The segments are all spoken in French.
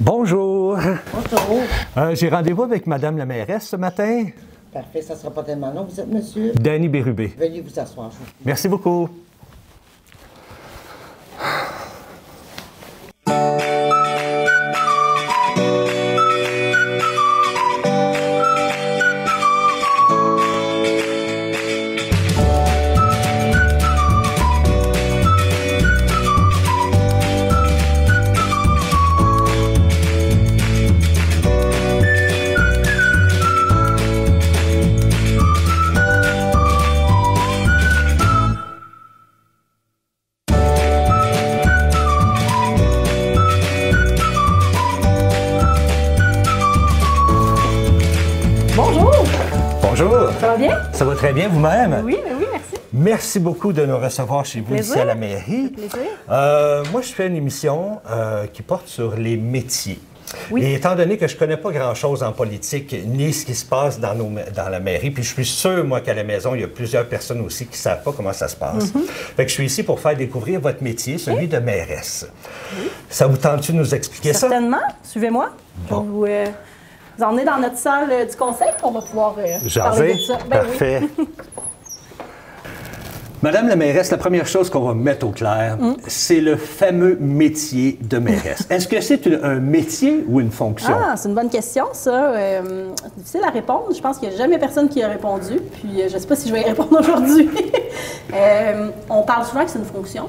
Bonjour. Bonjour. J'ai rendez-vous avec Madame la mairesse ce matin. Parfait, ça ne sera pas tellement long. Vous êtes monsieur? Danny Bérubé. Veuillez vous asseoir. Merci beaucoup. Bonjour! Bonjour. Ça va bien? Ça va très bien vous-même? Oui, merci. Merci beaucoup de nous recevoir chez vous Plaisir. ici à la mairie. Plaisir. Moi, je fais une émission qui porte sur les métiers. Oui. Et étant donné que je ne connais pas grand-chose en politique, ni ce qui se passe dans la mairie, puis je suis sûr, moi, qu'à la maison, il y a plusieurs personnes aussi qui ne savent pas comment ça se passe. Fait que je suis ici pour faire découvrir votre métier, celui de mairesse. Oui. Ça vous tente-tu de nous expliquer ça? Certainement. Suivez-moi. Bon. Je vais vous emmener dans notre salle du conseil. On va pouvoir parler de ça. Ben Parfait. oui. Madame la mairesse, la première chose qu'on va mettre au clair, c'est le fameux métier de mairesse. Est-ce que c'est un métier ou une fonction? Ah, c'est une bonne question, ça. Difficile à répondre. Je pense qu'il n'y a jamais personne qui a répondu. Puis, je ne sais pas si je vais y répondre aujourd'hui. On parle souvent que c'est une fonction.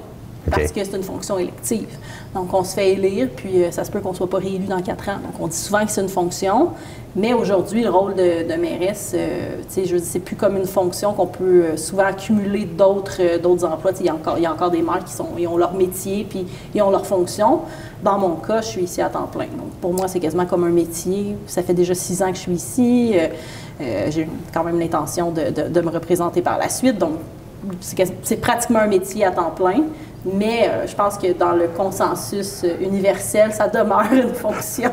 Parce que c'est une fonction élective. Donc, on se fait élire, puis ça se peut qu'on ne soit pas réélu dans 4 ans. Donc, on dit souvent que c'est une fonction, mais aujourd'hui, le rôle de mairesse, je veux dire, c'est plus comme une fonction qu'on peut souvent accumuler d'autres emplois. Il y a encore des maires qui ont leur métier, puis ils ont leur fonction. Dans mon cas, je suis ici à temps plein. Donc, pour moi, c'est quasiment comme un métier. Ça fait déjà 6 ans que je suis ici. J'ai quand même l'intention de me représenter par la suite. Donc, c'est pratiquement un métier à temps plein. Mais je pense que dans le consensus universel, ça demeure une fonction.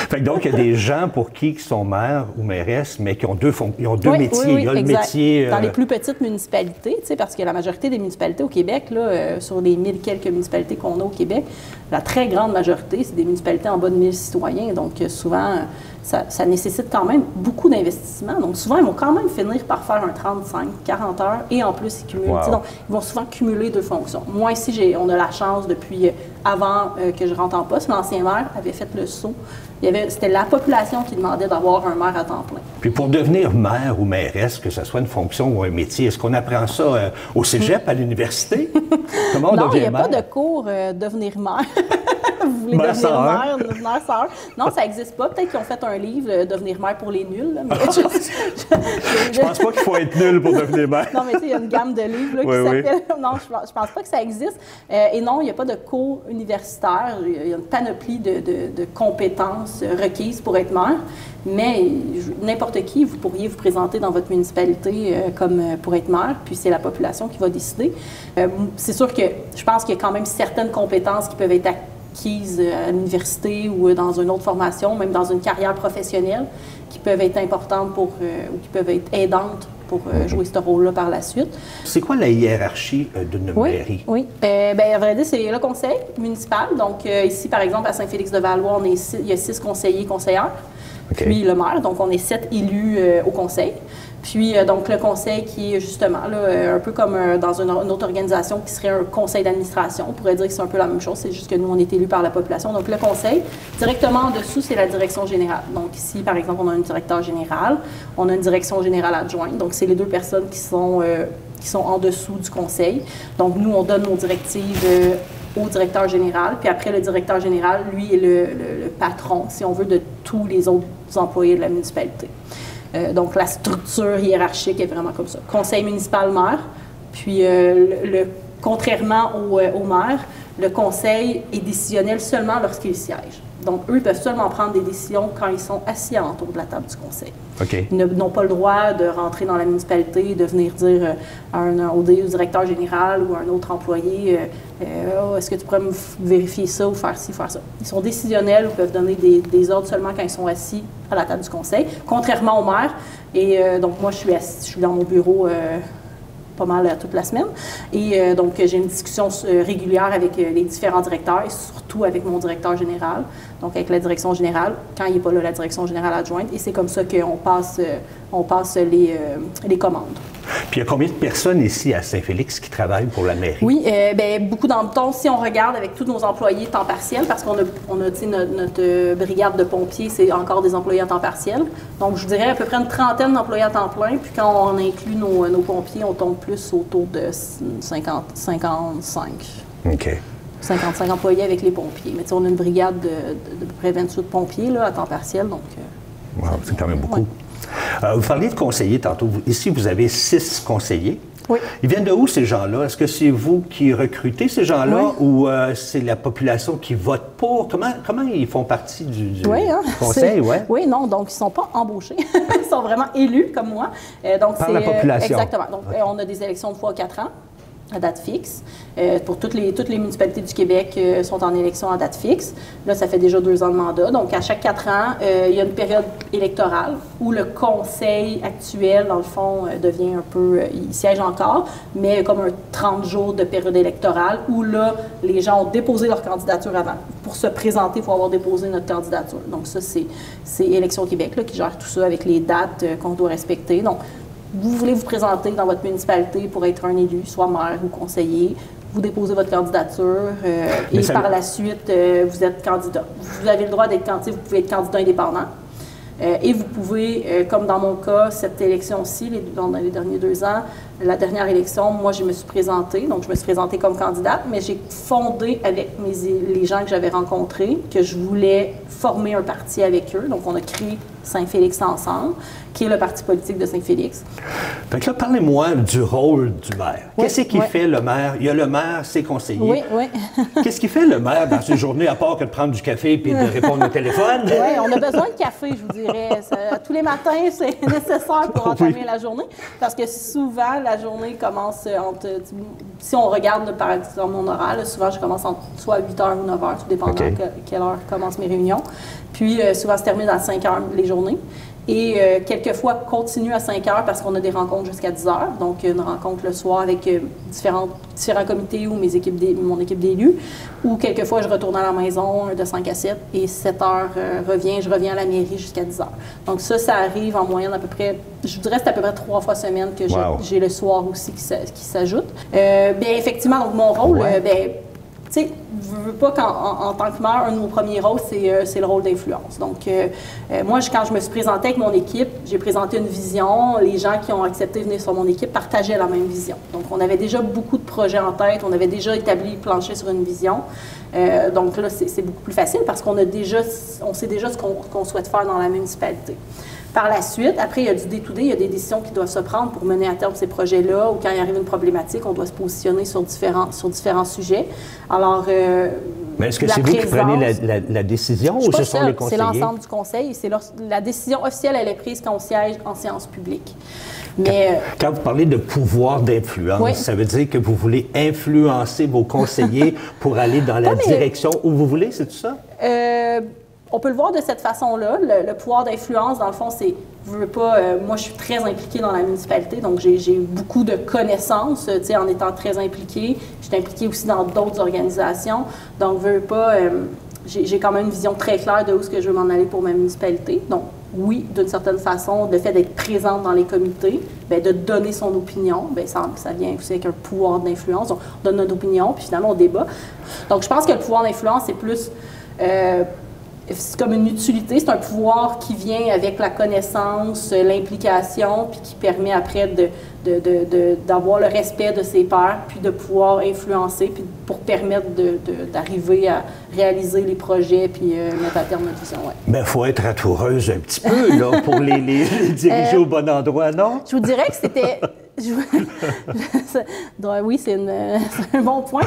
Fait que donc, il y a des gens pour qui sont maires ou mairesses, mais qui ont deux métiers. Oui, il y a le exact. métier... Dans les plus petites municipalités, parce que la majorité des municipalités au Québec, là, sur les 1000 quelques municipalités qu'on a au Québec, la très grande majorité, c'est des municipalités en bas de 1000 citoyens. Donc, souvent, ça nécessite quand même beaucoup d'investissement. Donc, souvent, ils vont quand même finir par faire un 35, 40 heures et en plus, ils cumulent. Wow. Donc, ils vont souvent cumuler 2 fonctions. Moi, ici, on a la chance depuis avant que je rentre en poste. L'ancien maire avait fait le saut. C'était la population qui demandait d'avoir un maire à temps plein. Puis pour devenir maire ou mairesse, que ce soit une fonction ou un métier, est-ce qu'on apprend ça au cégep, à l'université? Comment on Non, il devient n'y a maire? pas de cours devenir maire. Vous voulez Mère devenir sœur. maire, devenir sœur. Non, ça n'existe pas. Peut-être qu'ils ont fait un livre, Devenir maire pour les nuls. Là, mais Je pense pas qu'il faut être nul pour devenir maire. Non, mais tu sais, il y a une gamme de livres là, qui s'appelle... Non, je pense pas que ça existe. Et non, il n'y a pas de cours universitaire. Il y a une panoplie de compétences requises pour être maire. Mais n'importe qui, vous pourriez vous présenter dans votre municipalité comme pour être maire, puis c'est la population qui va décider. C'est sûr que je pense qu'il y a quand même certaines compétences qui peuvent être acquises à l'université ou dans une autre formation, même dans une carrière professionnelle, qui peuvent être importantes ou qui peuvent être aidantes pour jouer ce rôle-là par la suite. C'est quoi la hiérarchie d'une mairie? Oui. À vrai dire, c'est le conseil municipal. Donc, ici, par exemple, à Saint-Félix-de-Valois, il y a 6 conseillers et conseillères. Okay. Puis le maire, donc on est 7 élus au conseil. Puis donc le conseil qui est justement là, un peu comme dans une autre organisation qui serait un conseil d'administration. On pourrait dire que c'est un peu la même chose, c'est juste que nous, on est élus par la population. Donc le conseil, directement en dessous, c'est la direction générale. Donc ici, par exemple, on a un directeur général, on a une direction générale adjointe. Donc c'est les 2 personnes qui sont en dessous du conseil. Donc nous, on donne nos directives au directeur général. Puis après, le directeur général, lui, est le patron, si on veut, de tous les autres employés de la municipalité. Donc, la structure hiérarchique est vraiment comme ça. Conseil municipal maire, puis contrairement au maire, le conseil est décisionnel seulement lorsqu'il siège. Donc, eux peuvent seulement prendre des décisions quand ils sont assis autour de la table du conseil. Okay. Ils n'ont pas le droit de rentrer dans la municipalité et de venir dire au directeur général ou à un autre employé est-ce que tu pourrais me vérifier ça ou faire ci, faire ça. Ils sont décisionnels, ils peuvent donner des ordres seulement quand ils sont assis à la table du conseil, contrairement au maire. Et donc, moi, je suis dans mon bureau pas mal toute la semaine. Et donc, j'ai une discussion régulière avec les différents directeurs et surtout surtout avec mon directeur général, donc avec la direction générale, quand il n'est pas là, la direction générale adjointe, et c'est comme ça qu'on passe les commandes. Puis il y a combien de personnes ici à Saint-Félix qui travaillent pour la mairie? Oui, beaucoup dans le temps. Si on regarde avec tous nos employés temps partiel, parce qu'on a notre brigade de pompiers, c'est encore des employés à temps partiel. Donc, je vous dirais à peu près une trentaine d'employés à temps plein. Puis quand on inclut nos pompiers, on tombe plus autour de 55. OK. 55 employés avec les pompiers. Mais on a une brigade de peu près 28 pompiers là, à temps partiel. Donc, wow, c'est quand même beaucoup. Ouais. Vous parliez de conseillers tantôt. Ici, vous avez 6 conseillers. Oui. Ils viennent de où, ces gens-là? Est-ce que c'est vous qui recrutez ces gens-là ou c'est la population qui vote pour? Comment ils font partie du conseil? Oui, non, donc ils ne sont pas embauchés. Ils sont vraiment élus, comme moi. Donc, par la population. Exactement. Donc, on a des élections de fois 4 ans. À date fixe. Pour toutes les municipalités du Québec sont en élection à date fixe. Là, ça fait déjà 2 ans de mandat. Donc, à chaque 4 ans, il y a une période électorale où le conseil actuel, dans le fond, devient un peu... il siège encore, mais comme un 30 jours de période électorale où là, les gens ont déposé leur candidature avant. Pour se présenter, il faut avoir déposé notre candidature. Donc, ça, c'est Élections Québec là, qui gère tout ça avec les dates qu'on doit respecter. Donc, vous voulez vous présenter dans votre municipalité pour être un élu, soit maire ou conseiller, vous déposez votre candidature et par la suite, vous êtes candidat. Vous avez le droit d'être candidat, vous pouvez être candidat indépendant. Et vous pouvez, comme dans mon cas, cette élection-ci, dans les derniers 2 ans, la dernière élection, moi, je me suis présentée. Donc, je me suis présentée comme candidate, mais j'ai fondé avec les gens que j'avais rencontrés que je voulais former un parti avec eux. Donc, on a créé Saint-Félix Ensemble, qui est le parti politique de Saint-Félix. Fait que là, parlez-moi du rôle du maire. Oui, Qu'est-ce qui fait le maire? Il y a le maire, ses conseillers. Oui, oui. Qu'est-ce qui fait le maire dans ses journées, à part que de prendre du café et de répondre au téléphone? Oui, on a besoin de café, je vous dirais. Tous les matins, c'est nécessaire pour entamer la journée. Parce que souvent, la journée commence entre... Si on regarde, par exemple, mon horaire, là, souvent, je commence soit à 8h ou 9h, tout dépendant de quelle heure commencent mes réunions. Puis, souvent, se termine à 5h les journées. Et quelquefois, continue à 5 heures parce qu'on a des rencontres jusqu'à 10 heures. Donc, une rencontre le soir avec différents comités ou mon équipe d'élus. Ou quelquefois, je retourne à la maison de 5 à 7 et 7 heures je reviens à la mairie jusqu'à 10 heures. Donc, ça arrive en moyenne à peu près, je dirais c'est à peu près 3 fois semaine que j'ai le soir aussi qui s'ajoute. Bien, effectivement, donc mon rôle, tu sais, je veux pas qu'en tant que maire, un de nos premiers rôles, c'est le rôle d'influence. Donc, moi, quand je me suis présentée avec mon équipe, j'ai présenté une vision. Les gens qui ont accepté de venir sur mon équipe partageaient la même vision. Donc, on avait déjà beaucoup de projets en tête. On avait déjà établi, planché sur une vision. Donc là, c'est beaucoup plus facile parce on sait déjà ce qu'on souhaite faire dans la municipalité. Par la suite, après, il y a du day-to-day, il y a des décisions qui doivent se prendre pour mener à terme ces projets-là, ou quand il arrive une problématique, on doit se positionner sur différents sujets. Alors, mais est-ce que c'est vous qui prenez la décision ou ce sont les conseillers? C'est l'ensemble du conseil. La décision officielle, elle est prise quand on siège en séance publique. Mais, quand vous parlez de pouvoir d'influence, ça veut dire que vous voulez influencer vos conseillers pour aller dans la direction où vous voulez, c'est tout ça? On peut le voir de cette façon-là. Le pouvoir d'influence, dans le fond, c'est, moi, je suis très impliquée dans la municipalité, donc j'ai beaucoup de connaissances, tu sais, en étant très impliquée. Je suis impliquée aussi dans d'autres organisations, donc j'ai quand même une vision très claire de où est-ce que je veux m'en aller pour ma municipalité. Donc, oui, d'une certaine façon, le fait d'être présente dans les comités, bien, de donner son opinion, bien, ça vient aussi avec un pouvoir d'influence. On donne notre opinion, puis finalement, on débat. Donc, je pense que le pouvoir d'influence, c'est plus... c'est comme une utilité, c'est un pouvoir qui vient avec la connaissance, l'implication, puis qui permet après d'avoir le respect de ses pairs, puis de pouvoir influencer, puis pour permettre d'arriver à réaliser les projets, puis mettre à terme notre vision. Ouais. Mais il faut être ratoureuse un petit peu, là, pour les diriger au bon endroit, non? Je vous dirais que c'était... oui, c'est un bon point.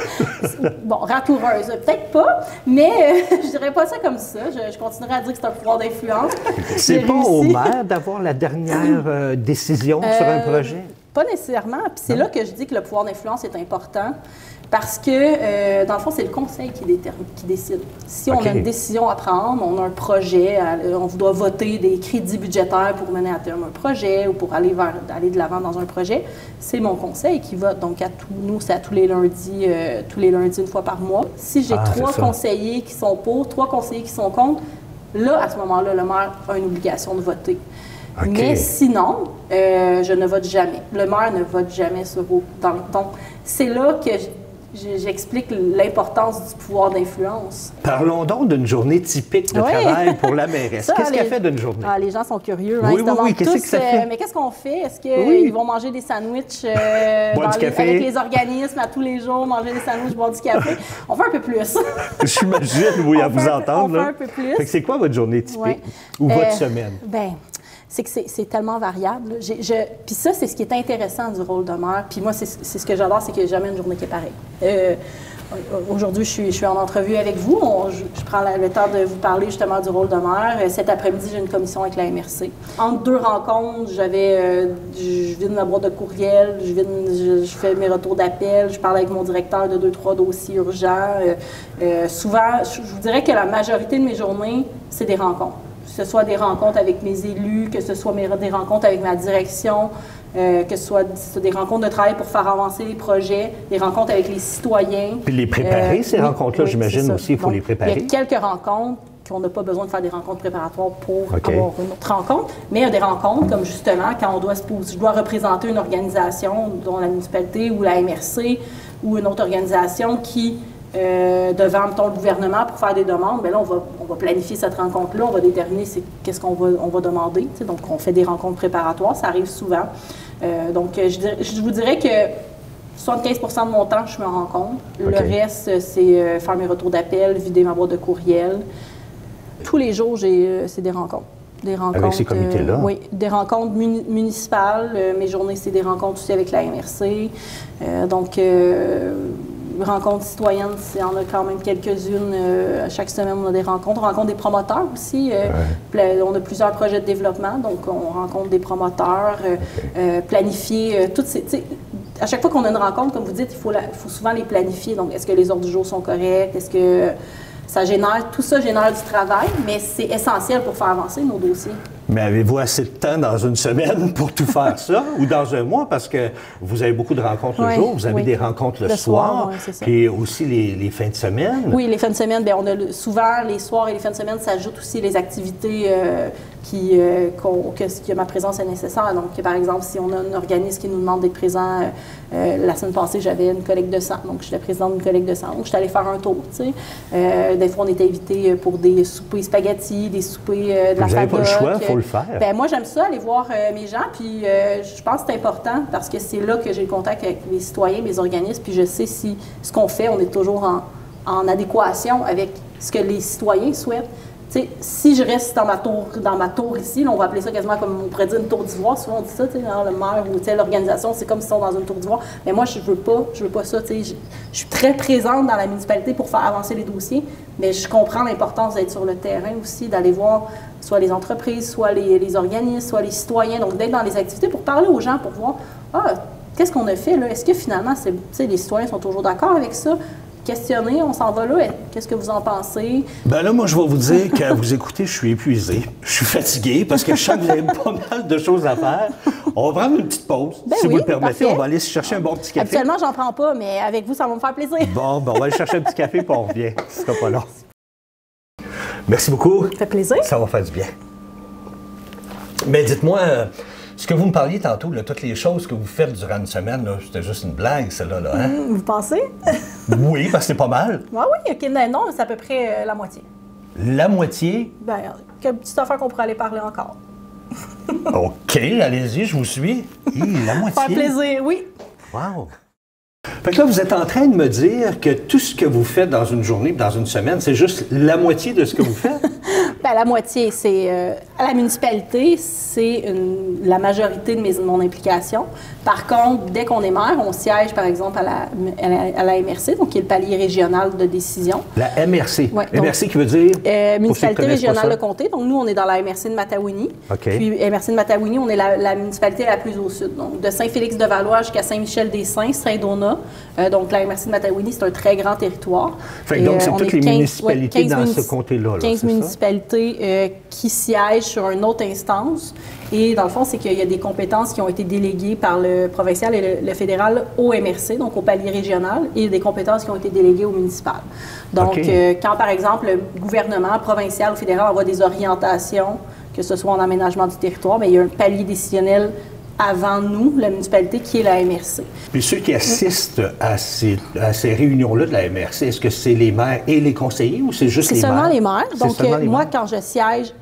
Bon, ratoureuse, peut-être pas, mais je dirais pas ça comme ça. Je continuerai à dire que c'est un pouvoir d'influence. C'est pas au maire d'avoir la dernière décision sur un projet? Pas nécessairement. Puis c'est là que je dis que le pouvoir d'influence est important. Parce que, dans le fond, c'est le conseil qui décide. Si on a une décision à prendre, on a un projet, on doit voter des crédits budgétaires pour mener à terme un projet ou pour aller de l'avant dans un projet, c'est mon conseil qui vote. Donc, nous, c'est à tous les lundis, une fois par mois. Si j'ai 3 conseillers qui sont pour, 3 conseillers qui sont contre, là, à ce moment-là, le maire a une obligation de voter. Mais sinon, je ne vote jamais. Le maire ne vote jamais donc, c'est là que j'explique l'importance du pouvoir d'influence. Parlons donc d'une journée typique de travail pour la mairesse. Qu'est-ce qu'elle fait d'une journée? Les gens sont curieux. Oui, qu'est-ce que ça fait? Mais qu'est-ce qu'on fait? Est-ce qu'ils vont manger des sandwichs avec les organismes à tous les jours, manger des sandwichs, boire du café? On fait un peu plus. J'imagine, oui, à vous entendre. On fait un peu plus. Fait que c'est quoi votre journée typique ou votre semaine? C'est que c'est tellement variable. Puis ça, c'est ce qui est intéressant du rôle de maire. Puis moi, c'est ce que j'adore, c'est qu'il n'y a jamais une journée qui est pareille. Aujourd'hui, je suis en entrevue avec vous. Je prends le temps de vous parler justement du rôle de maire. Cet après-midi, j'ai une commission avec la MRC. Entre 2 rencontres, je vide ma boîte de courriel, je fais mes retours d'appel, je parle avec mon directeur de 2-3 dossiers urgents. Souvent, je vous dirais que la majorité de mes journées, c'est des rencontres. Que ce soit des rencontres avec mes élus, que ce soit des rencontres avec ma direction, que ce soit des rencontres de travail pour faire avancer les projets, des rencontres avec les citoyens. Puis les préparer, ces rencontres-là, j'imagine aussi, il faut les préparer. Il y a quelques rencontres qu'on n'a pas besoin de faire des rencontres préparatoires pour avoir une autre rencontre, mais il y a des rencontres comme justement quand je dois représenter une organisation, dont la municipalité ou la MRC ou une autre organisation qui devant le gouvernement pour faire des demandes, bien là, on va planifier cette rencontre-là, on va déterminer qu'est-ce qu'on va demander. Donc, on fait des rencontres préparatoires, ça arrive souvent. Donc, je vous dirais que 75% de mon temps, je suis en rencontre. Le reste, c'est faire mes retours d'appel, vider ma boîte de courriel. Tous les jours, c'est des rencontres. Des rencontres, avec ces comités-là? Oui, des rencontres municipales. Mes journées, c'est des rencontres aussi avec la MRC. Rencontres citoyennes, il y en a quand même quelques-unes. Chaque semaine, on a des rencontres. On rencontre des promoteurs aussi. On a plusieurs projets de développement, donc on rencontre des promoteurs, planifier toutes ces... À chaque fois qu'on a une rencontre, comme vous dites, il faut souvent les planifier. Donc, est-ce que les ordres du jour sont corrects? Est-ce que tout ça génère du travail, mais c'est essentiel pour faire avancer nos dossiers. Mais avez-vous assez de temps dans une semaine pour tout faire ça ou dans un mois? Parce que vous avez beaucoup de rencontres le jour, vous avez des rencontres le soir, puis aussi les fins de semaine. Oui, les fins de semaine, bien, on a souvent les soirs et les fins de semaine s'ajoutent aussi les activités que ma présence est nécessaire. Donc, par exemple, si on a un organisme qui nous demande d'être présent, la semaine passée, j'avais une collecte de sang, donc j'étais présidente d'une collecte de sang, donc j'étais allée faire un tour, tu sais. Des fois, on était invités pour des soupers spaghetti, des soupers de la FADOC. Vous n'avez pas le choix, il faut le faire. Bien, moi, j'aime ça, aller voir mes gens, puis je pense que c'est important parce que c'est là que j'ai le contact avec les citoyens, les organismes, puis je sais si ce qu'on fait, on est toujours en adéquation avec ce que les citoyens souhaitent. T'sais, si je reste dans ma tour ici, là, on va appeler ça quasiment comme on pourrait dire une tour d'ivoire, souvent on dit ça, le maire ou l'organisation, c'est comme si on sont dans une tour d'ivoire. Mais moi, je veux pas ça. Je suis très présente dans la municipalité pour faire avancer les dossiers, mais je comprends l'importance d'être sur le terrain aussi, d'aller voir soit les entreprises, soit les organismes, soit les citoyens, donc d'être dans les activités pour parler aux gens, pour voir, qu'est-ce qu'on a fait là? Est-ce que finalement, les citoyens sont toujours d'accord avec ça? Questionner, on s'en va là. Qu'est-ce que vous en pensez? Ben là, moi, je vais vous dire qu'à vous écouter, je suis épuisé. Je suis fatigué parce que je sens que vous avez pas mal de choses à faire. On va prendre une petite pause, si vous le permettez. Parfait. On va aller se chercher un bon petit café. Habituellement, j'en prends pas, mais avec vous, ça va me faire plaisir. Bon, on va aller chercher un petit café puis on revient. Ce sera pas long. Merci beaucoup. Ça fait plaisir. Ça va faire du bien. Mais dites-moi... ce que vous me parliez tantôt, là, toutes les choses que vous faites durant une semaine, c'était juste une blague, celle-là. Là, hein? Vous pensez? Oui, parce que c'est pas mal. Oui, OK. Non, c'est à peu près la moitié. La moitié? Bien, quelle petite affaire qu'on pourrait aller parler encore. OK, allez-y, je vous suis. La moitié. Faire plaisir, oui. Wow! Fait que là, vous êtes en train de me dire que tout ce que vous faites dans une journée, dans une semaine, c'est juste la moitié de ce que vous faites? Bien, la moitié, c'est À la municipalité, c'est la majorité de mon implication. Par contre, dès qu'on est maire, on siège, par exemple, à la MRC, donc qui est le palier régional de décision. La MRC? Ouais, MRC qui veut dire? Municipalité régionale de comté. Donc, nous, on est dans la MRC de Matawini. Okay. Puis, MRC de Matawini, on est la municipalité la plus au sud. Donc, de Saint-Félix-de-Valois jusqu'à Saint-Michel-des-Saints, Saint-Donat. Donc, la MRC de Matawini, c'est un très grand territoire. Fait que donc, c'est toutes les municipalités dans ce comté-là. 15 municipalités qui siègent sur une autre instance. Et dans le fond, c'est qu'il y a des compétences qui ont été déléguées par le provincial et le fédéral au MRC, donc au palier régional, et des compétences qui ont été déléguées au municipal. Donc, quand, par exemple, le gouvernement provincial ou fédéral envoie des orientations, que ce soit en aménagement du territoire, bien, il y a un palier décisionnel avant nous, la municipalité, qui est la MRC. Puis ceux qui assistent à ces réunions-là de la MRC, est-ce que c'est les maires et les conseillers ou c'est juste les maires? C'est seulement les maires. Donc, moi, quand je siège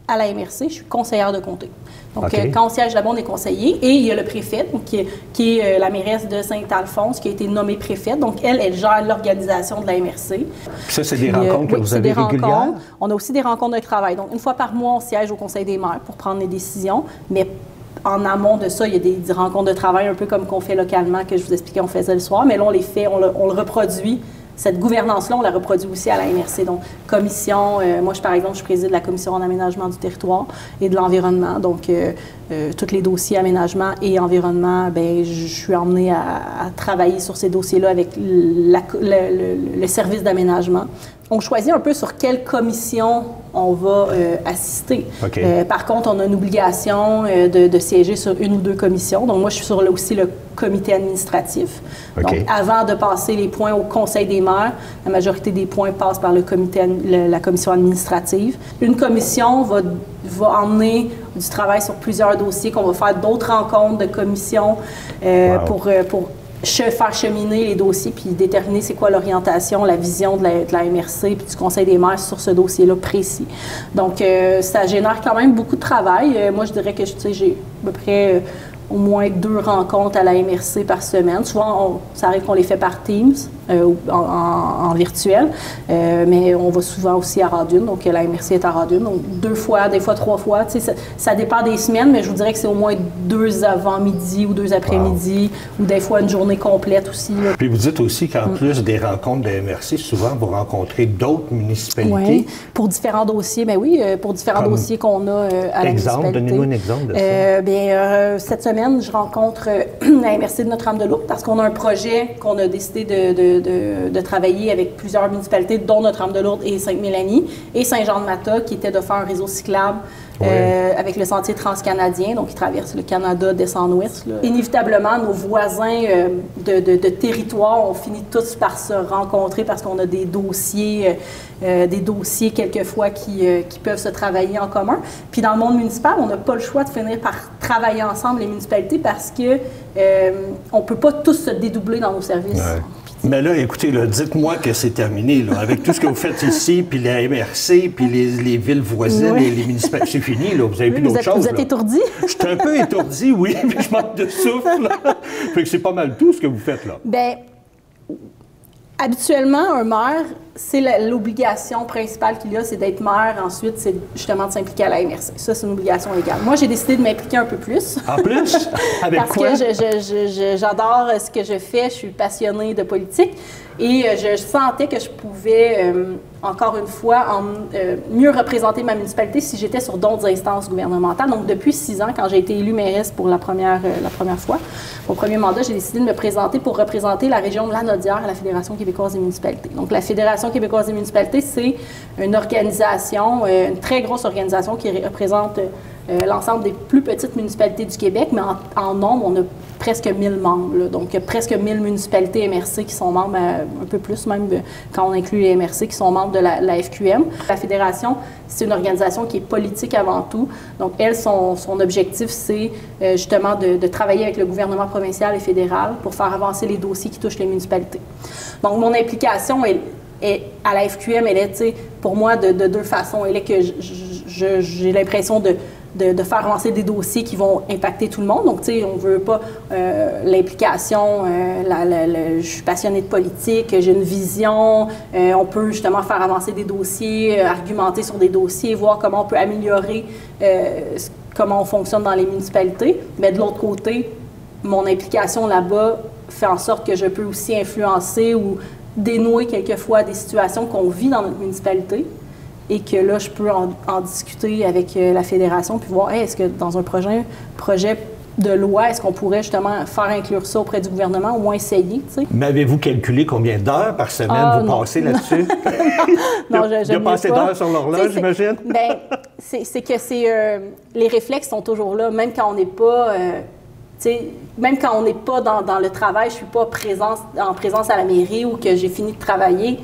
à la MRC, je suis conseillère de comté. Donc, quand on siège là-bas, on est conseiller. Et il y a le préfet, donc, qui est la mairesse de Saint-Alphonse, qui a été nommée préfète. Donc, elle gère l'organisation de la MRC. Puis ça, c'est des rencontres que vous avez régulières? On a aussi des rencontres de travail. Donc, une fois par mois, on siège au Conseil des maires pour prendre les décisions. Mais en amont de ça, il y a des rencontres de travail, un peu comme qu'on fait localement, que je vous expliquais, on faisait le soir. Mais là, on les fait, on le reproduit. Cette gouvernance-là, on la reproduit aussi à la MRC. Donc, commission, moi, par exemple, je préside la commission en aménagement du territoire et de l'environnement. Donc, tous les dossiers aménagement et environnement, bien, je suis emmenée à travailler sur ces dossiers-là avec le service d'aménagement. On choisit un peu sur quelle commission on va assister. Par contre, on a une obligation de siéger sur une ou deux commissions. Donc, moi, je suis sur aussi le comité administratif. Donc, avant de passer les points au Conseil des maires, la majorité des points passent par la commission administrative. Une commission va emmener du travail sur plusieurs dossiers, qu'on va faire d'autres rencontres de commissions pour faire cheminer les dossiers puis déterminer c'est quoi l'orientation, la vision de la MRC puis du Conseil des maires sur ce dossier-là précis. Donc, ça génère quand même beaucoup de travail. Moi, je dirais que j'ai à peu près au moins 2 rencontres à la MRC par semaine. Souvent, ça arrive qu'on les fait par Teams, en virtuel, mais on va souvent aussi à Radune, donc la MRC est à Radune, donc 2 fois, des fois 3 fois. Ça dépend des semaines, mais je vous dirais que c'est au moins 2 avant-midi ou 2 après-midi, ou des fois une journée complète aussi. Là. Puis vous dites aussi qu'en plus des rencontres de la MRC, souvent vous rencontrez d'autres municipalités. Oui, pour différents dossiers, bien oui, pour différents dossiers qu'on a à la municipalité. Donnez-nous un exemple de ça. Cette semaine, je rencontre la MRC de Notre-Dame-de-Lourdes parce qu'on a un projet qu'on a décidé de travailler avec plusieurs municipalités, dont Notre-Dame-de-Lourdes et Sainte-Mélanie et Saint-Jean-de-Mata, qui était de faire un réseau cyclable avec le sentier transcanadien, donc qui traverse le Canada d'est-en-ouest. Inévitablement, nos voisins de territoire ont fini tous par se rencontrer parce qu'on a des dossiers quelquefois qui peuvent se travailler en commun. Puis dans le monde municipal, on n'a pas le choix de finir par travailler ensemble, les municipalités, parce que on ne peut pas tous se dédoubler dans nos services. Mais là, écoutez, dites-moi que c'est terminé. Là, avec tout ce que vous faites ici, puis la MRC, puis les villes voisines, et les municipalités, c'est fini. Là, vous n'avez plus d'autre chose. Vous êtes étourdi? Je suis un peu étourdi, oui, mais je manque de souffle. Fait que c'est pas mal tout ce que vous faites là. Bien, habituellement, un maire, c'est l'obligation principale qu'il a, c'est d'être maire. Ensuite, c'est justement de s'impliquer à la MRC. Ça, c'est une obligation légale. Moi, j'ai décidé de m'impliquer un peu plus. En plus? Avec parce quoi? Parce que j'adore ce que je fais. Je suis passionnée de politique. Et je sentais que je pouvais, encore une fois, mieux représenter ma municipalité si j'étais sur d'autres instances gouvernementales. Donc, depuis 6 ans, quand j'ai été élue mairesse pour la première fois, au premier mandat, j'ai décidé de me présenter pour représenter la région de Lanaudière à la Fédération québécoise des municipalités. Donc, la Fédération québécoise des municipalités, c'est une organisation, une très grosse organisation qui représente l'ensemble des plus petites municipalités du Québec, mais en nombre, on a presque 1000 membres. Là. Donc, presque 1000 municipalités MRC qui sont membres, un peu plus même quand on inclut les MRC qui sont membres de la FQM. La Fédération, c'est une organisation qui est politique avant tout. Donc, elle, son objectif, c'est justement de travailler avec le gouvernement provincial et fédéral pour faire avancer les dossiers qui touchent les municipalités. Donc, mon implication est à la FQM, elle est, pour moi, de 2 façons. Elle est que j'ai l'impression de faire avancer des dossiers qui vont impacter tout le monde. Donc, tu sais, on ne veut pas l'implication, je suis passionnée de politique, j'ai une vision, on peut justement faire avancer des dossiers, argumenter sur des dossiers, voir comment on peut améliorer comment on fonctionne dans les municipalités. Mais de l'autre côté, mon implication là-bas fait en sorte que je peux aussi influencer ou dénouer quelquefois des situations qu'on vit dans notre municipalité et que là, je peux en discuter avec la fédération puis voir, est-ce que dans un projet de loi, est-ce qu'on pourrait justement faire inclure ça auprès du gouvernement ou moins essayer, tu sais? Mais avez-vous calculé combien d'heures par semaine vous passez là-dessus? Non, il y a pas assez d'heures sur l'horloge, j'imagine? Bien, c'est que les réflexes sont toujours là, même quand on n'est pas... même quand on n'est pas dans le travail, je ne suis pas en présence à la mairie ou que j'ai fini de travailler,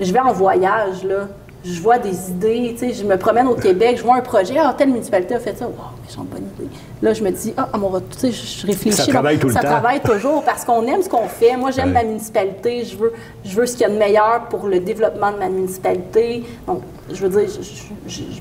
je vais en voyage, là. Je vois des idées, je me promène au Québec, je vois un projet, telle municipalité a fait ça, wow, mais j'ai une bonne idée. Là, je me dis, je réfléchis. Ça travaille tout le temps. Ça travaille toujours parce qu'on aime ce qu'on fait. Moi, j'aime ma municipalité, je veux ce qu'il y a de meilleur pour le développement de ma municipalité. Donc, je veux dire,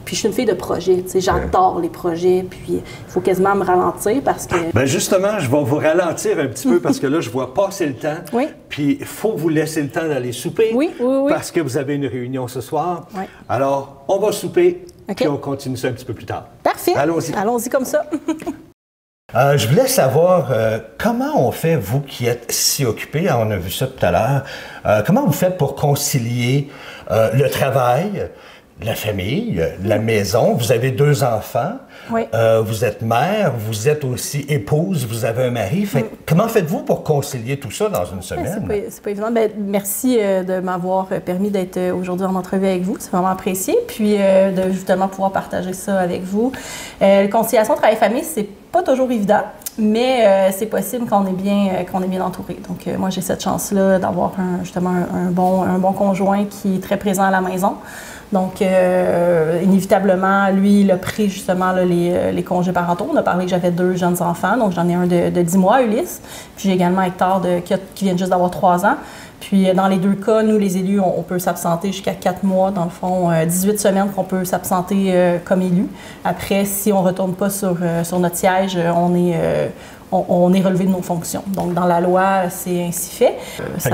puis je suis une fille de projet, j'adore les projets, puis il faut quasiment me ralentir parce que... Bien, justement, je vais vous ralentir un petit peu parce que là, je vois passer le temps. Oui. Puis, il faut vous laisser le temps d'aller souper. Oui. Parce que vous avez une réunion ce soir. Oui. Alors, on va souper, OK. Puis on continue ça un petit peu plus tard. Parfait. Allons-y. Allons-y comme ça. Je voulais savoir comment on fait, vous qui êtes si occupé, on a vu ça tout à l'heure, comment vous faites pour concilier le travail, la famille, la maison. Vous avez 2 enfants, oui. Vous êtes mère, vous êtes aussi épouse, vous avez un mari. Fait, comment faites-vous pour concilier tout ça dans une semaine? C'est pas évident. Bien, merci de m'avoir permis d'être aujourd'hui en entrevue avec vous. C'est vraiment apprécié. Puis de justement pouvoir partager ça avec vous. La conciliation travail-famille, c'est pas toujours évident. Mais c'est possible qu'on est bien entouré. Donc, moi, j'ai cette chance-là d'avoir justement un bon conjoint qui est très présent à la maison. Donc, inévitablement, lui, il a pris justement là, les congés parentaux. On a parlé que j'avais 2 jeunes enfants. Donc, j'en ai un de 10 mois, Ulysse. Puis, j'ai également Hector qui vient juste d'avoir 3 ans. Puis, dans les 2 cas, nous, les élus, on peut s'absenter jusqu'à 4 mois. Dans le fond, 18 semaines qu'on peut s'absenter comme élu. Après, si on ne retourne pas sur notre siège, on est relevé de nos fonctions. Donc, dans la loi, c'est ainsi fait.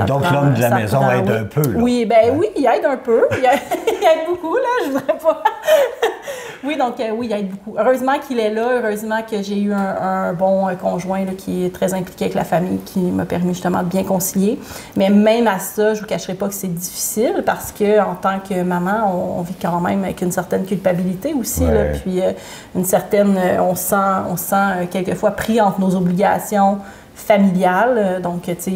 Donc, l'homme de la maison aide un peu, là. Oui, oui, il aide un peu. Il aide beaucoup, là, je voudrais pas... Oui, donc, oui, il aide beaucoup. Heureusement qu'il est là, heureusement que j'ai eu un bon conjoint là, qui est très impliqué avec la famille, qui m'a permis justement de bien concilier. Mais même à ça, je ne vous cacherai pas que c'est difficile parce qu'en tant que maman, on vit quand même avec une certaine culpabilité aussi. Ouais. Là, puis une certaine... on se sent quelquefois pris entre nos obligations familiales. Donc, tu sais,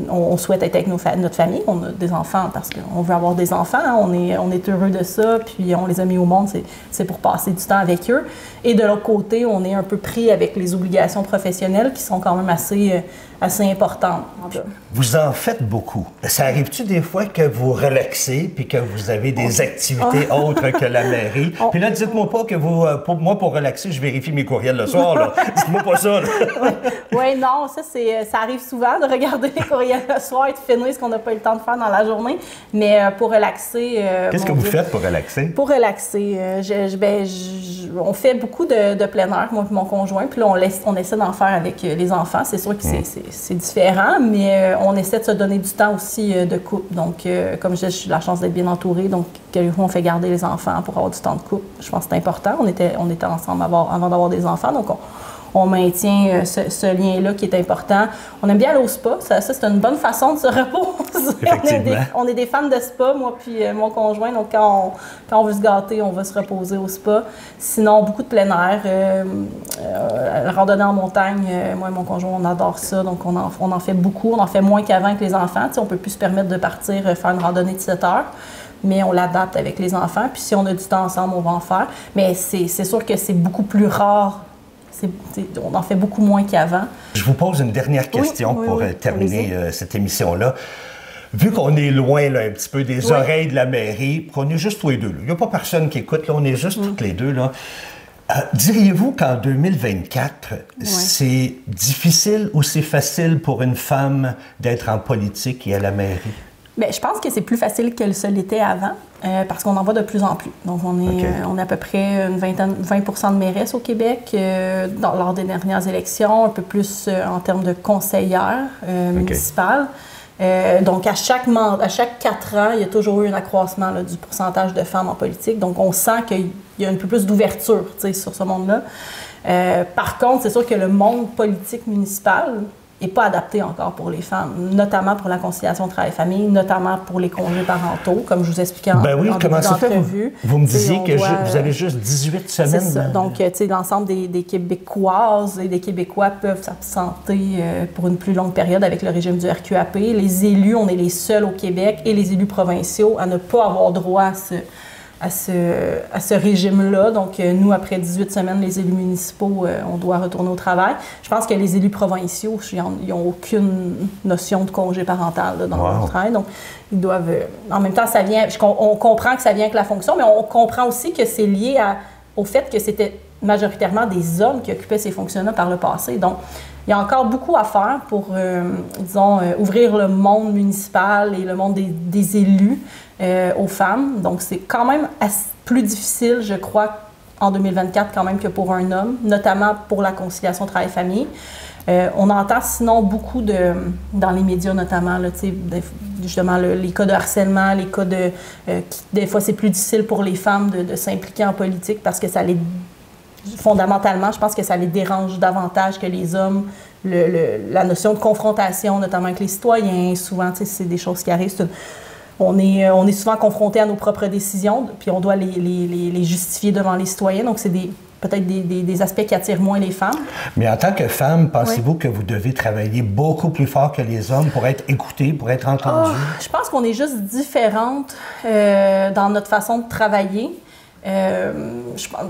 on souhaite être avec notre famille. On a des enfants parce qu'on veut avoir des enfants. On est heureux de ça, puis on les a mis au monde. C'est pour passer du temps avec eux. Et de l'autre côté, on est un peu pris avec les obligations professionnelles qui sont quand même assez importantes. Vous en faites beaucoup. Ça arrive-tu des fois que vous relaxez puis que vous avez des activités autres que la mairie? Puis là, dites-moi pas que pour relaxer, je vérifie mes courriels le soir. Là. Dites-moi pas ça. Oui, non, ça arrive souvent de regarder les courriels le soir et de finir ce qu'on n'a pas eu le temps de faire dans la journée. Mais pour relaxer... Qu'est-ce que vous faites pour relaxer? Pour relaxer, on fait beaucoup de plein air, moi et mon conjoint. Puis là, on essaie d'en faire avec les enfants. C'est sûr que c'est différent, mais on essaie de se donner du temps aussi de couple. Donc, comme je dis, j'ai la chance d'être bien entourée. Donc, quelquefois, on fait garder les enfants pour avoir du temps de couple. Je pense que c'est important. On était ensemble avant d'avoir des enfants. Donc, on maintient ce lien-là qui est important. On aime bien aller au spa. Ça c'est une bonne façon de se reposer. On est des fans de spa, moi puis mon conjoint. Donc, quand on veut se gâter, on va se reposer au spa. Sinon, beaucoup de plein air. Randonnée en montagne, moi et mon conjoint, on adore ça. Donc, on en fait beaucoup. On en fait moins qu'avant avec les enfants. Tu sais, on ne peut plus se permettre de partir faire une randonnée de 7 heures. Mais on l'adapte avec les enfants. Puis, si on a du temps ensemble, on va en faire. Mais c'est sûr que c'est beaucoup plus rare. On en fait beaucoup moins qu'avant. Je vous pose une dernière question pour terminer cette émission-là. Vu qu'on est loin là, un petit peu des oreilles de la mairie, qu'on est juste tous les deux, il n'y a pas personne qui écoute, là, on est juste toutes les deux, là. Diriez-vous qu'en 2024, c'est difficile ou c'est facile pour une femme d'être en politique et à la mairie? Bien, je pense que c'est plus facile que ce l'était avant, parce qu'on en voit de plus en plus. Donc, on est à peu près 20 de mairesses au Québec lors des dernières élections, un peu plus en termes de conseillères municipales. Donc, à chaque 4 ans, il y a toujours eu un accroissement là, du pourcentage de femmes en politique. Donc, on sent qu'il y a un peu plus d'ouverture sur ce monde-là. Par contre, c'est sûr que le monde politique municipal n'est pas adapté encore pour les femmes, notamment pour la conciliation travail-famille, notamment pour les congés parentaux, comme je vous expliquais en début d'entrevue. Vous me disiez que vous avez juste 18 semaines. C'est ça. Donc, tu sais, l'ensemble des Québécoises et des Québécois peuvent s'absenter pour une plus longue période avec le régime du RQAP. Les élus, on est les seuls au Québec, et les élus provinciaux à ne pas avoir droit à ce régime-là. Donc, nous, après 18 semaines, les élus municipaux, on doit retourner au travail. Je pense que les élus provinciaux, ils n'ont aucune notion de congé parental là, dans leur travail. Donc, ils doivent... en même temps, ça vient... on comprend que ça vient avec la fonction, mais on comprend aussi que c'est lié au fait que c'était majoritairement des hommes qui occupaient ces fonctions-là par le passé. Donc, il y a encore beaucoup à faire pour, disons, ouvrir le monde municipal et le monde des élus aux femmes. Donc, c'est quand même plus difficile, je crois, en 2024 quand même que pour un homme, notamment pour la conciliation travail-famille. On entend sinon beaucoup dans les médias notamment, là, justement les cas de harcèlement, les cas des fois c'est plus difficile pour les femmes de s'impliquer en politique parce que ça les... Fondamentalement, je pense que ça les dérange davantage que les hommes. La notion de confrontation, notamment avec les citoyens, souvent, c'est des choses qui arrivent. On est souvent confronté à nos propres décisions, puis on doit les justifier devant les citoyens. Donc, c'est peut-être des aspects qui attirent moins les femmes. Mais en tant que femme, pensez-vous que vous devez travailler beaucoup plus fort que les hommes pour être écoutée, pour être entendue? Je pense qu'on est juste différentes dans notre façon de travailler.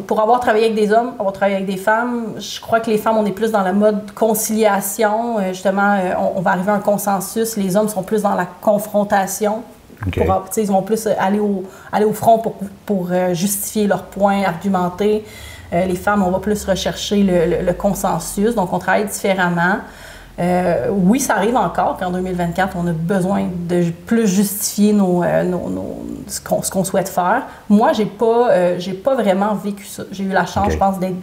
Pour avoir travaillé avec des hommes, avoir travaillé avec des femmes, je crois que les femmes, on est plus dans le mode conciliation. Justement, on va arriver à un consensus. Les hommes sont plus dans la confrontation. Ils vont plus aller au front pour justifier leurs points, argumenter. Les femmes, on va plus rechercher le consensus. Donc, on travaille différemment. Oui, ça arrive encore qu'en 2024, on a besoin de plus justifier ce qu'on souhaite faire. Moi, j'ai pas vraiment vécu ça. J'ai eu la chance, je pense, d'être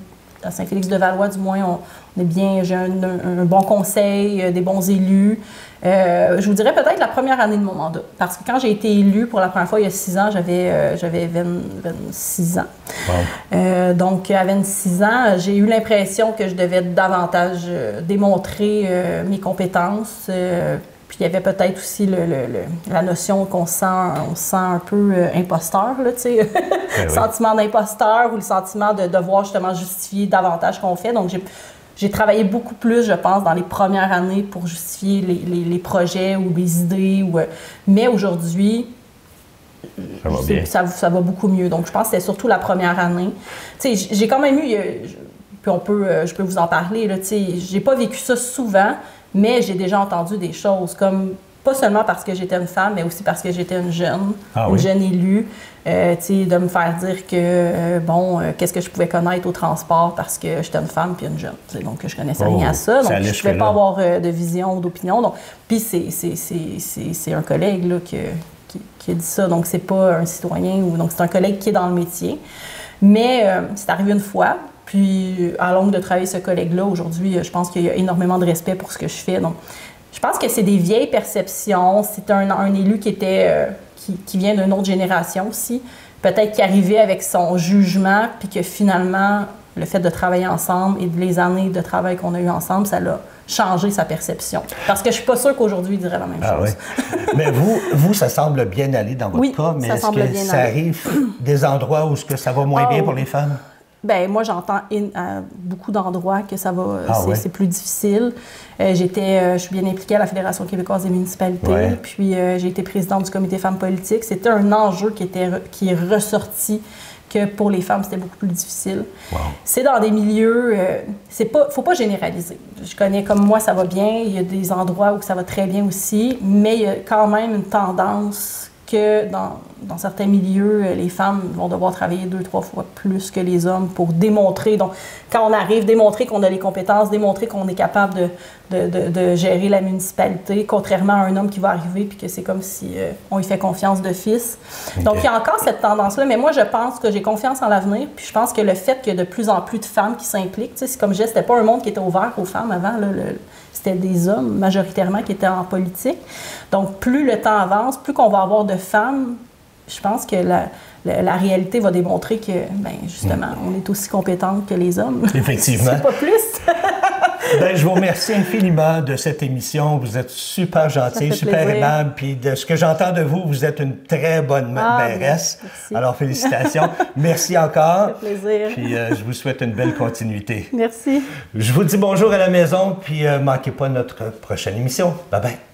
à Saint-Félix-de-Valois, du moins, j'ai un bon conseil, des bons élus. Je vous dirais peut-être la première année de mon mandat. Parce que quand j'ai été élue pour la première fois il y a 6 ans, j'avais 26 ans. Wow. Donc, à 26 ans, j'ai eu l'impression que je devais davantage démontrer mes compétences. Puis il y avait peut-être aussi la notion qu'on sent un peu imposteur, là, tu sais. Le sentiment d'imposteur ou le sentiment de devoir justement justifier davantage ce qu'on fait. Donc, j'ai travaillé beaucoup plus, je pense, dans les premières années pour justifier les projets ou les idées. Mais aujourd'hui, ça va beaucoup mieux. Donc, je pense que c'était surtout la première année. Tu sais, j'ai quand même eu... Puis je peux vous en parler, là, tu sais. J'ai pas vécu ça souvent, mais j'ai déjà entendu des choses comme... Pas seulement parce que j'étais une femme, mais aussi parce que j'étais une jeune, jeune élue. De me faire dire que, qu'est-ce que je pouvais connaître au transport parce que j'étais une femme puis une jeune. Donc, je connaissais rien à ça. Donc, je ne pouvais pas avoir de vision ou d'opinion. Puis, c'est un collègue là, qui a dit ça. Donc, c'est pas un citoyen. Donc, c'est un collègue qui est dans le métier. Mais c'est arrivé une fois. Puis, à longue de travailler ce collègue-là, aujourd'hui, je pense qu'il y a énormément de respect pour ce que je fais. Donc, je pense que c'est des vieilles perceptions. C'est un élu qui vient d'une autre génération aussi. Peut-être qui arrivait avec son jugement, puis que finalement, le fait de travailler ensemble et les années de travail qu'on a eu ensemble, ça l'a changé sa perception. Parce que je suis pas sûre qu'aujourd'hui, il dirait la même chose. Oui. Mais vous, ça semble bien aller dans votre cas, mais est-ce que ça arrive des endroits où ça va moins bien pour les femmes? Bien, moi, j'entends à beaucoup d'endroits que ça va, c'est plus difficile. Je suis bien impliquée à la Fédération québécoise des municipalités, puis j'ai été présidente du comité femmes politiques. C'était un enjeu qui est ressorti que pour les femmes, c'était beaucoup plus difficile. Wow. C'est dans des milieux... faut pas généraliser. Je connais comme moi, ça va bien. Il y a des endroits où ça va très bien aussi, mais il y a quand même une tendance que dans certains milieux, les femmes vont devoir travailler 2-3 fois plus que les hommes pour démontrer. Donc, quand on arrive, démontrer qu'on a les compétences, démontrer qu'on est capable de gérer la municipalité, contrairement à un homme qui va arriver puis que c'est comme si on lui fait confiance d'office. Okay. Donc, il y a encore cette tendance-là, mais moi, je pense que j'ai confiance en l'avenir, puis je pense que le fait qu'il y a de plus en plus de femmes qui s'impliquent, tu sais, c'est comme je disais, c'était pas un monde qui était ouvert aux femmes avant, là, c'était des hommes majoritairement qui étaient en politique. Donc, plus le temps avance, plus qu'on va avoir de femmes, je pense que la réalité va démontrer que, bien, justement, on est aussi compétentes que les hommes. Effectivement. C'est pas plus. Bien, je vous remercie infiniment de cette émission. Vous êtes super gentil, super aimable. Puis de ce que j'entends de vous, vous êtes une très bonne mairesse. Merci. Alors, félicitations. Merci encore. Ça fait plaisir. Puis je vous souhaite une belle continuité. Merci. Je vous dis bonjour à la maison, puis manquez pas notre prochaine émission. Bye bye.